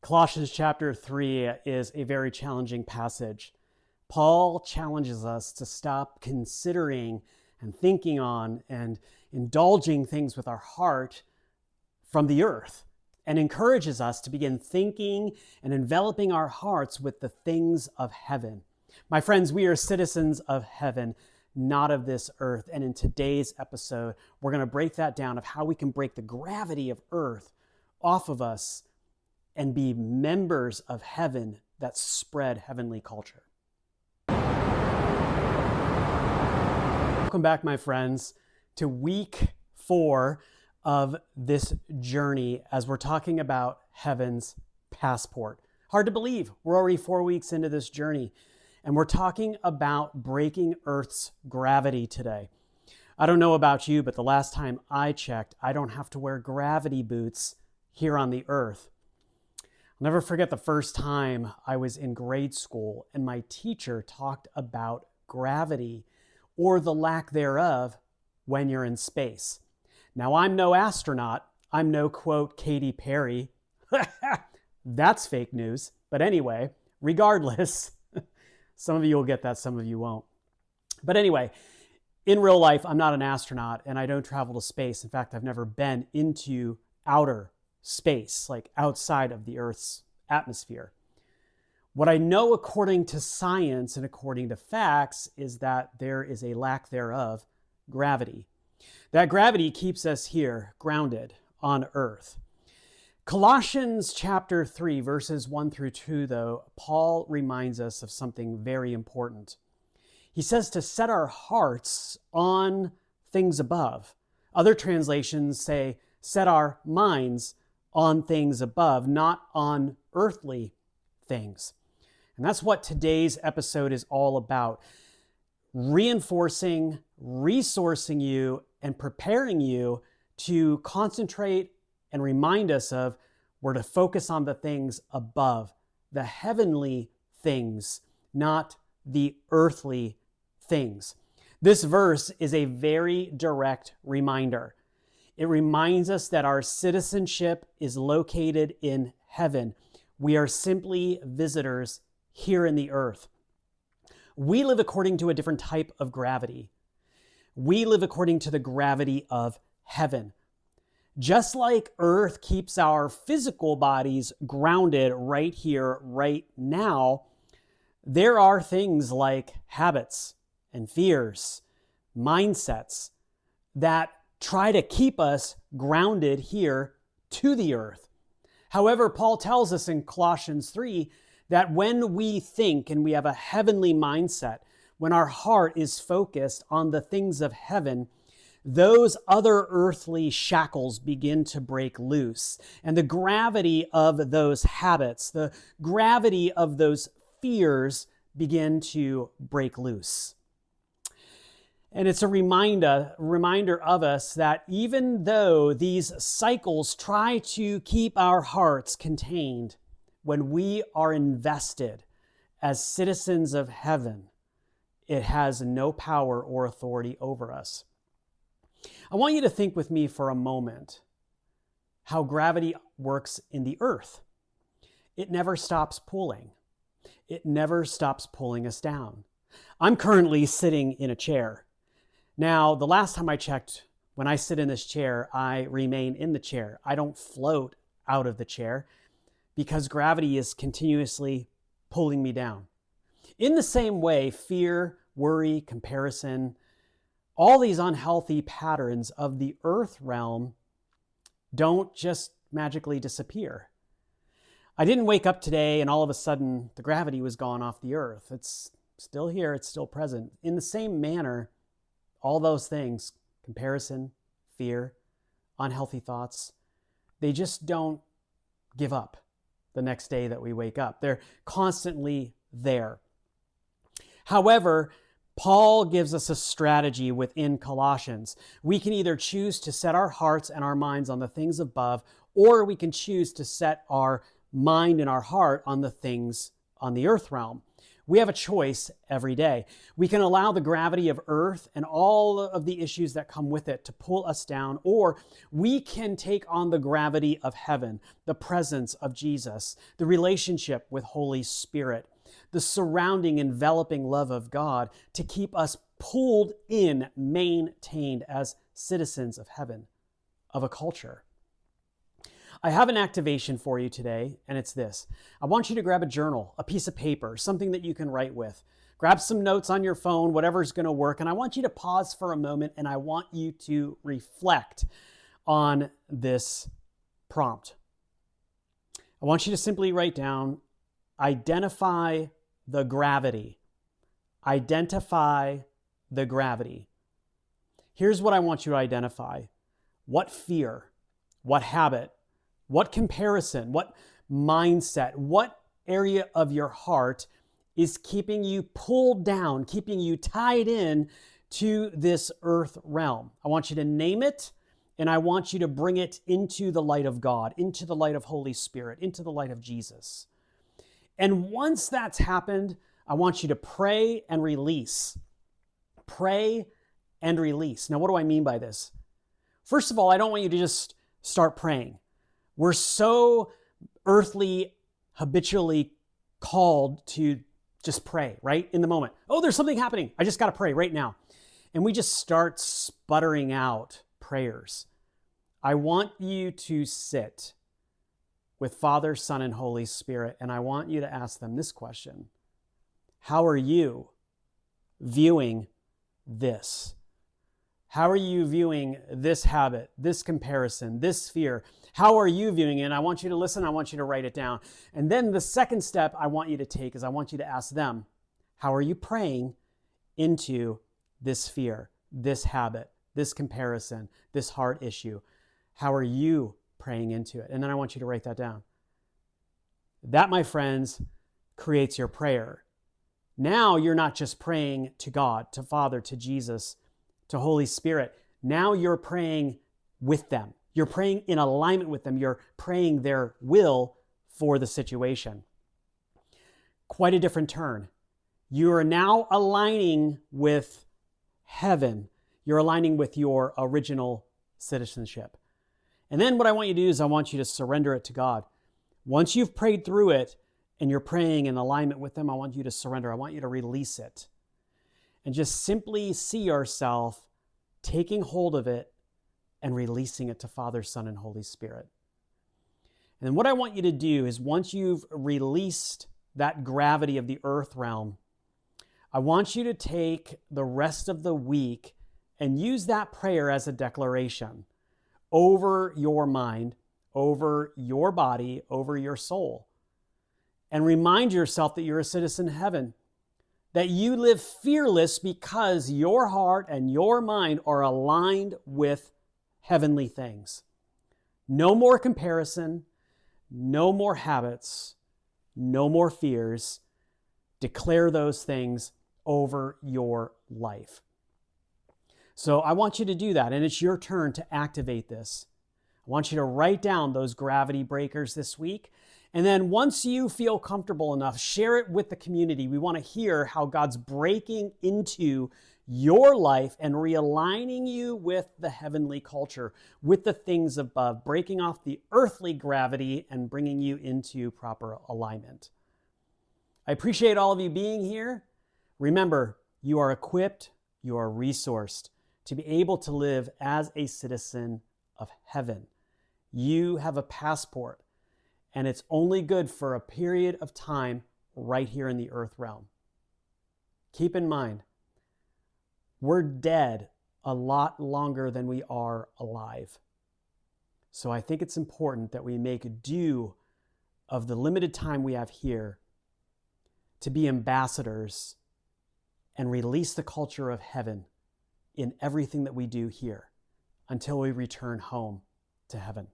Colossians chapter 3 is a very challenging passage. Paul challenges us to stop considering and thinking on and indulging things with our heart from the earth, and encourages us to begin thinking and enveloping our hearts with the things of heaven. My friends, we are citizens of heaven, not of this earth. And in today's episode, we're going to break that down of how we can break the gravity of earth off of us and be members of heaven that spread heavenly culture. Welcome back, my friends, to week 4 of this journey as we're talking about heaven's passport. Hard to believe, we're already 4 weeks into this journey, and we're talking about breaking Earth's gravity today. I don't know about you, but the last time I checked, I don't have to wear gravity boots here on the Earth. I'll never forget the first time I was in grade school and my teacher talked about gravity or the lack thereof when you're in space. Now, I'm no astronaut. I'm no, quote, Katy Perry. That's fake news. But anyway, regardless, some of you will get that, some of you won't. But anyway, in real life, I'm not an astronaut and I don't travel to space. In fact, I've never been into outer space, like outside of the Earth's atmosphere. What I know according to science and according to facts is that there is a lack thereof gravity. That gravity keeps us here grounded on Earth. Colossians chapter 3, verses 1 through 2, though, Paul reminds us of something very important. He says to set our hearts on things above. Other translations say set our minds on things above, not on earthly things. And that's what today's episode is all about. Reinforcing, resourcing you, and preparing you to concentrate and remind us of where to focus on the things above, the heavenly things, not the earthly things. This verse is a very direct reminder. It reminds us that our citizenship is located in heaven. We are simply visitors here in the earth. We live according to a different type of gravity. We live according to the gravity of heaven. Just like Earth keeps our physical bodies grounded right here, right now, there are things like habits and fears, mindsets that try to keep us grounded here to the earth. However, Paul tells us in Colossians 3 that when we think and we have a heavenly mindset, when our heart is focused on the things of heaven, those other earthly shackles begin to break loose. And the gravity of those habits, the gravity of those fears begin to break loose. And it's a reminder of us that even though these cycles try to keep our hearts contained, when we are invested as citizens of heaven, it has no power or authority over us. I want you to think with me for a moment how gravity works in the earth. It never stops pulling. It never stops pulling us down. I'm currently sitting in a chair. Now, the last time I checked, when I sit in this chair, I remain in the chair. I don't float out of the chair because gravity is continuously pulling me down. In the same way, fear, worry, comparison, all these unhealthy patterns of the earth realm don't just magically disappear. I didn't wake up today and all of a sudden the gravity was gone off the earth. It's still here, it's still present. In the same manner, all those things, comparison, fear, unhealthy thoughts, they just don't give up the next day that we wake up. They're constantly there. However, Paul gives us a strategy within Colossians. We can either choose to set our hearts and our minds on the things above, or we can choose to set our mind and our heart on the things on the earth realm. We have a choice every day. We can allow the gravity of earth and all of the issues that come with it to pull us down, or we can take on the gravity of heaven, the presence of Jesus, the relationship with Holy Spirit, the surrounding, enveloping love of God to keep us pulled in, maintained as citizens of heaven, of a culture. I have an activation for you today, and it's this. I want you to grab a journal, a piece of paper, something that you can write with. Grab some notes on your phone, whatever's going to work, and I want you to pause for a moment, and I want you to reflect on this prompt. I want you to simply write down, identify the gravity. Identify the gravity. Here's what I want you to identify. What fear, what habit, what comparison, what mindset, what area of your heart is keeping you pulled down, keeping you tied in to this earth realm? I want you to name it, and I want you to bring it into the light of God, into the light of Holy Spirit, into the light of Jesus. And once that's happened, I want you to pray and release. Pray and release. Now, what do I mean by this? First of all, I don't want you to just start praying. We're so earthly, habitually called to just pray, right? In the moment. Oh, there's something happening. I just got to pray right now. And we just start sputtering out prayers. I want you to sit with Father, Son, and Holy Spirit, and I want you to ask them this question. How are you viewing this? How are you viewing this habit, this comparison, this fear? How are you viewing it? And I want you to listen. I want you to write it down. And then the second step I want you to take is I want you to ask them, how are you praying into this fear, this habit, this comparison, this heart issue? How are you praying into it? And then I want you to write that down. That, my friends, creates your prayer. Now you're not just praying to God, to Father, to Jesus, to Holy Spirit. Now you're praying with them. You're praying in alignment with them. You're praying their will for the situation. Quite a different turn. You are now aligning with heaven. You're aligning with your original citizenship. And then what I want you to do is I want you to surrender it to God. Once you've prayed through it and you're praying in alignment with them, I want you to surrender. I want you to release it. And just simply see yourself taking hold of it and releasing it to Father, Son, and Holy Spirit. And then what I want you to do is once you've released that gravity of the earth realm, I want you to take the rest of the week and use that prayer as a declaration over your mind, over your body, over your soul. And remind yourself that you're a citizen of heaven, that you live fearless because your heart and your mind are aligned with heavenly things. No more comparison, no more habits, no more fears. Declare those things over your life. So I want you to do that, and it's your turn to activate this. I want you to write down those gravity breakers this week. And then once you feel comfortable enough, share it with the community. We want to hear how God's breaking into your life and realigning you with the heavenly culture, with the things above, breaking off the earthly gravity and bringing you into proper alignment. I appreciate all of you being here. Remember, you are equipped, you are resourced to be able to live as a citizen of heaven. You have a passport, and it's only good for a period of time right here in the earth realm. Keep in mind, we're dead a lot longer than we are alive. So I think it's important that we make due of the limited time we have here to be ambassadors and release the culture of heaven in everything that we do here until we return home to heaven.